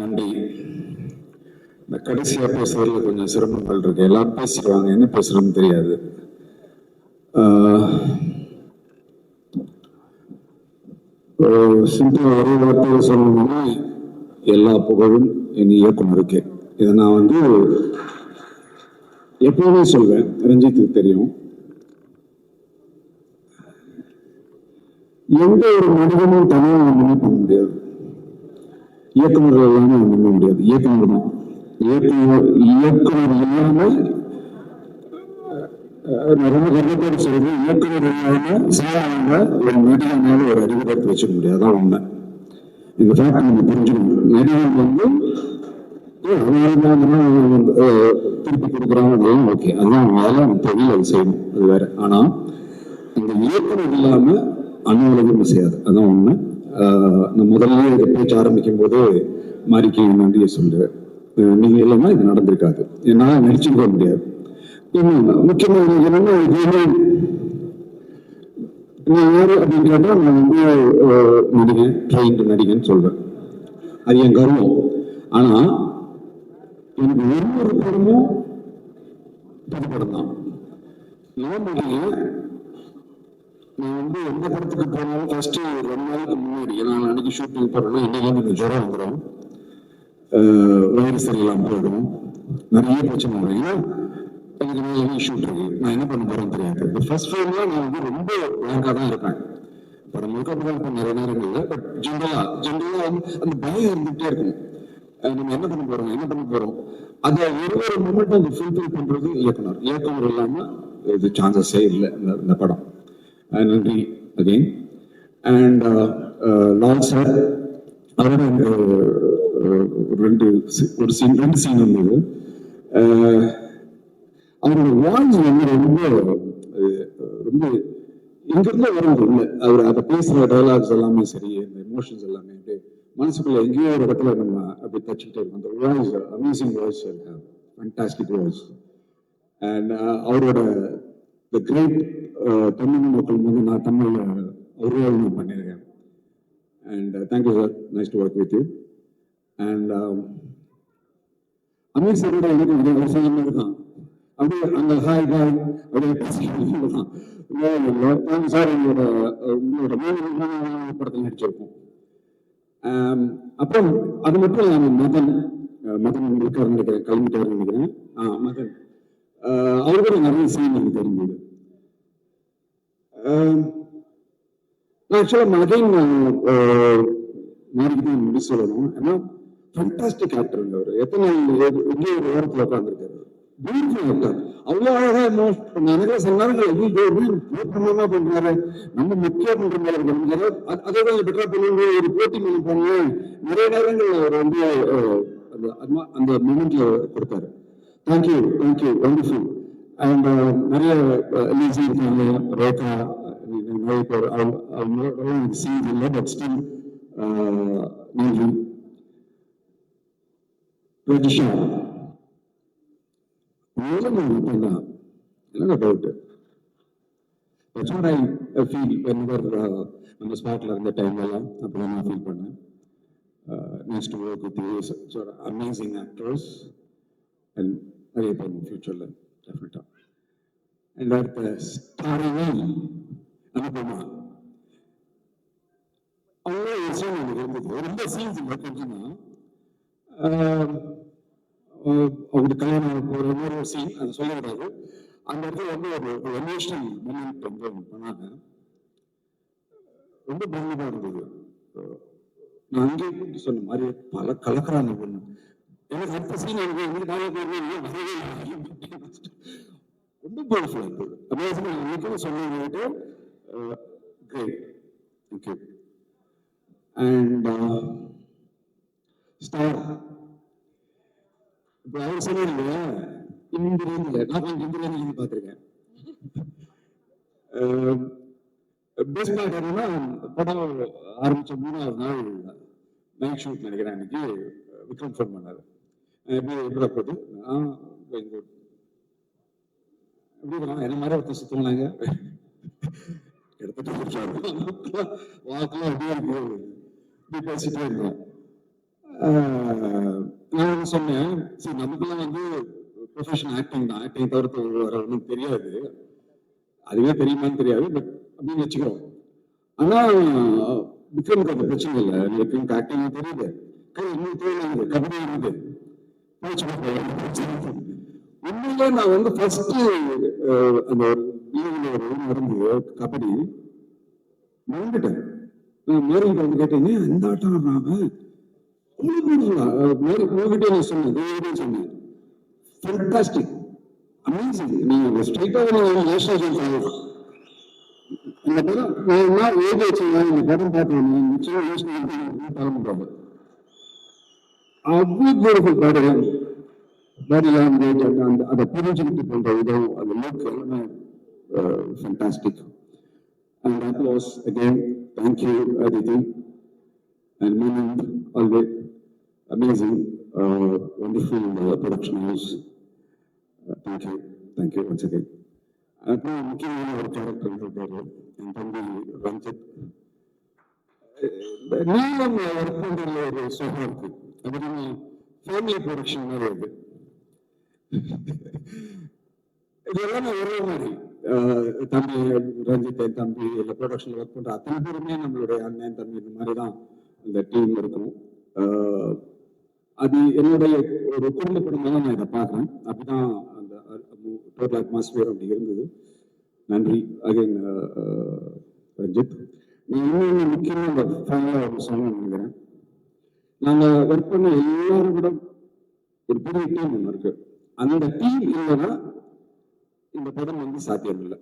நன்றி. இந்த கடைசியா பேசுறதுல கொஞ்சம் சிரமங்கள் இருக்கு. எல்லாரும் பேசிடுவாங்க, என்ன பேசுறதுன்னு தெரியாது. சிம்பிளா ஒரே வார்த்தையில சொல்லணும்னா, எல்லா புகழும் என் இயக்குனருக்கு. இதை நான் எப்பவுமே சொல்வேன், ரஞ்சித்துக்கு தெரியும். எந்த ஒரு மனிதனும் தனியாக ஒன்றுமே பண்ண முடியாது. இயக்குநர்கள் எல்லாமே பண்ண முடியாது. இயக்குனர் தான். இயக்குனர் இல்லாமல் ரொம்ப கருத்தோடு சொல்றது, இயக்குனர் இல்லாமல் சாதாரண ஒரு நடிகனால ஒரு அறிவுறுத்தி வச்சுக்க முடியாது. அதான் உண்மை. இந்த ஃபேக்ட் நம்ம புரிஞ்சுக்கணும். நடிகன் திருப்பி கொடுக்குறாங்க, ஓகே, அதான் அதெல்லாம் தொழில், அது செய்யணும், அது வேற. ஆனா இந்த இயக்குனர் இல்லாம அலுவலகம் செய்யாது. அதான் உண்மை. நான் முதல்ல இதை பேச்சு ஆரம்பிக்கும் போது மாரிக்கு நன்றியை சொல்லுவேன். நீங்க இல்லைன்னா இது நடந்திருக்காது. என்னால் நடிச்சுக்க முடியாது. முக்கியமாக என்னன்னா, நான் யாரு அப்படின்னு கேட்டா, நான் நடிகன், ட்ரெயின்டு நடிகன் சொல்றேன். அது என் கர்வம். ஆனா எனக்கு ஒரு படமும் புதுப்படம் தான். நான் நடிகன். நான் எந்த படத்துக்கு போனாலும் ஃபர்ஸ்ட் 2 நாளுக்கு முன்னாடி, நான் அன்னைக்கு ஷூட்டிங் போறேன்னா இன்னைக்கு எனக்கு ஜுரம் வந்துடும், வயிறு சரியில்லாம போயிடும், நிறைய பிரச்சனை வரும். ஏன்னா எனக்கு நாளைக்கு ஷூட் இருக்கு, நான் என்ன பண்ண போறேன்னு தெரியாது. ஃபர்ஸ்ட் ஃபிலிம்ல நான் ரொம்ப பிளாங்கா தான் இருப்பேன். படம் முழுக்க அப்பதான் நிறைய நேரங்கள்ல. பட் ஜென்ரலா அந்த பயம் இருந்துகிட்டே இருக்கும். நம்ம என்ன பண்ண போறோம் அதை ஒரு மூமெண்ட் அந்த ஃபுல்ஃபில் பண்றது இயக்குனர் இல்லாம இது சான்சஸே இல்லை இந்த படம். நன்றி அகெயின். அண்ட் லால் சார், அவரோட ரெண்டு சீன் இருந்தது. அவரோட வாய்ஸ் ரொம்ப இங்கிருந்து வருவது இல்லை. அவர் அதை பேசுற டயலாக்ஸ் எல்லாமே சரி, இந்த எமோஷன்ஸ் எல்லாமே மனசுக்குள்ள எங்கேயோ ஒரு இடத்துல நம்ம அப்படி தச்சுக்கிட்டே இருக்கோம். அந்த voice, amazing voice, fantastic voice. And அவரோட த கிரேட் தமிழ் மக்கள் நான் தமிழ்ல உருவாக பண்ணியிருக்கேன். And thank you sir, nice to work with you. And Aamir சாரோட எனக்கு ஒரு சமயம் தான் அப்படியே அந்த ஹாய் பாய் அப்படியே பேசிக்கலாம். சார் உங்களோட படத்தில் நடிச்சிருக்கோம். அப்புறம் அது மட்டும் இல்லாமல் மதன் இருக்காரு நினைக்கிறேன், கிளம்பிட்டாரு நினைக்கிறேன். மதன் அவர் கூட நிறைய சீன் எனக்கு தெரிஞ்சது. ஆக்சுவலா மதன் மாறிக்கிட்டு முடிச்சு சொல்லணும். ஏன்னா ஃபண்டாஸ்டிக் ஆக்டர் அவர். எத்தனை எங்கே ஒரு ஓரத்தில் உட்காந்துருக்காரு. Beautiful actor. அவ்வளோ அழகா நிறைய சில நேரங்கள் பண்றாரு. நம்ம முக்கியம் பண்ற மாதிரி இருக்கு. அதோட பெட்டரா பண்ணுங்க, ஒரு போட்டி மேல போங்க. நிறைய நேரங்கள் அவர் அந்த மூமெண்ட்ல கொடுத்தாரு. Thank you wonderful. அண்ட் நிறைய ஈஸி இருக்காங்க, ரேகா, நிறைய பேர் அவங்க சீன் இல்லை. பட் ஸ்டில் நன்றி. ரஜிஷா என்ன doubt? That's what I feel whenever நம்ம ஸ்பாட்ல இருந்த டைம் எல்லாம் அப்படி நான் ஃபீல் பண்ணேன். Nice to work with you. So amazing actors and நிறைய பேர் ஃபியூச்சர்ல டெஃபினட்டா. அண்ட் அடுத்த ஸ்டாரிங் அனுபவமா அவ்வளோ விஷயம் எனக்கு இருந்தது. ரொம்ப சீன்ஸ் கொஞ்சம் அவங்க கல்யாணம் போகிற மாதிரி ஒரு சீன், அதை சொல்ல விடாது. அந்த இடத்துல ஒரு எமோஷனல் மூமெண்ட் பண்ணாங்க. ரொம்ப பிரமிப்பா இருந்தது. நான் அங்கே கூப்பிட்டு சொன்ன மாதிரி பல கலக்கிறாங்க பொண்ணு. எனக்கு அடுத்த சீன் எனக்கு ரொம்ப பியூட்டிஃபுல்லா இருந்தது. அமேசிங் சொன்னீங்க. கிரேட். தேங்க்யூ. அண்ட் ஸ்டார், இப்ப அவர் சொன்னீங்க இந்திரன், நான் கொஞ்சம் இந்திரன் பார்த்திருக்கேன். பெஸ்ட் பார்ட் என்னன்னா, படம் ஆரம்பிச்ச 3வது நாள் நைட் ஷூட் நினைக்கிறேன். அன்னைக்கு விக்ரம் ஃபோன் பண்ணாரு. எப்படி போகுது? எப்படி என்ன மாதிரி ஒருத்தர் சுத்தமாங்க எடுத்துட்டு வாக்கெல்லாம் அப்படியே இருக்கு, இப்படி பேசிட்டே இருக்கோம். நான் சொன்னேன், சரி நமக்குலாம் வந்து ப்ரொஃபஷன் ஆக்டிங் தான், ஆக்டிங் தவிர்த்து வேற ஒன்றும் தெரியாது, அதுவே தெரியுமான்னு தெரியாது, பட் அப்படின்னு வச்சுக்கிறோம். ஆனா விக்ரமுக்கு அந்த பிரச்சனை இல்லை, விக்ரமுக்கு ஆக்டிங் தெரியுது, இன்னும் தேவை கபடி இருக்கு. உண்மையிலே நான் வந்து ஃபர்ஸ்ட் அந்த லீவ்ல ஒரு நடந்து கபடி மறந்துட்டேன். நான் மேரிட்ட வந்து கேட்டேன், இந்த ஆட்டம் ஆடுறாங்க உங்ககிட்ட நான் சொன்னேன், சொன்னேன் ஃபேண்டாஸ்டிக், அமேசிங். நீங்க ஸ்ட்ரைட்டா நேஷனல் கேம் சொல்லலாம். இந்த படம் நான் எழுதி வச்சிருந்தேன், இந்த படம் பார்த்தேன் நிச்சயம் நேஷனல் கேம் கிளம்பிட்டாங்க. அவ்வளோ பியூட்டிஃபுல் படம், பாடி லாங்குவேஜ் அந்த அதை புரிஞ்சுக்கிட்டு பண்ற விதம், அந்த லுக் எல்லாமே fantastic. And that was again, thank you, Aditi, and Meaning, always amazing, wonderful production house. Thank you once again. அப்புறம் முக்கியமான ஒரு கேரக்டர் பேரு என் தம்பி ரஞ்சித். நீளம் ஒர்க் பண்றதுல ஒரு சுகம் இருக்கு, அது நம்ம ஃபேமிலி ப்ரொடக்ஷன் மாதிரி இருக்கு. இது எல்லாமே ஒரே மாதிரி தம்பி ரஞ்சித், என் தம்பி, இல்லை ப்ரொடக்ஷன்ல ஒர்க் பண்ற அத்தனை பேருமே நம்மளுடைய அண்ணன் தம்பி, இந்த மாதிரி தான் இந்த டீம் இருக்கும். அது என்னுடைய ஒரு குடும்ப படமாக தான் நான் இதை பார்க்குறேன். அப்படிதான் அந்த டோட்டல் அட்மாஸ்பியர் அப்படி இருந்தது. நன்றி அகைன் ரஞ்சித். நீ இன்னொன்று முக்கியமாக இந்த ஃபைனலாக ஒரு சொல்லணும்னு நினைக்கிறேன். நாங்கள் ஒர்க் பண்ண எல்லாரும் கூட ஒரு பெரிய டீம் ஒன்று இருக்கு. அந்த டீம் இல்லைன்னா இந்த படம் வந்து சாத்தியம் இல்லை.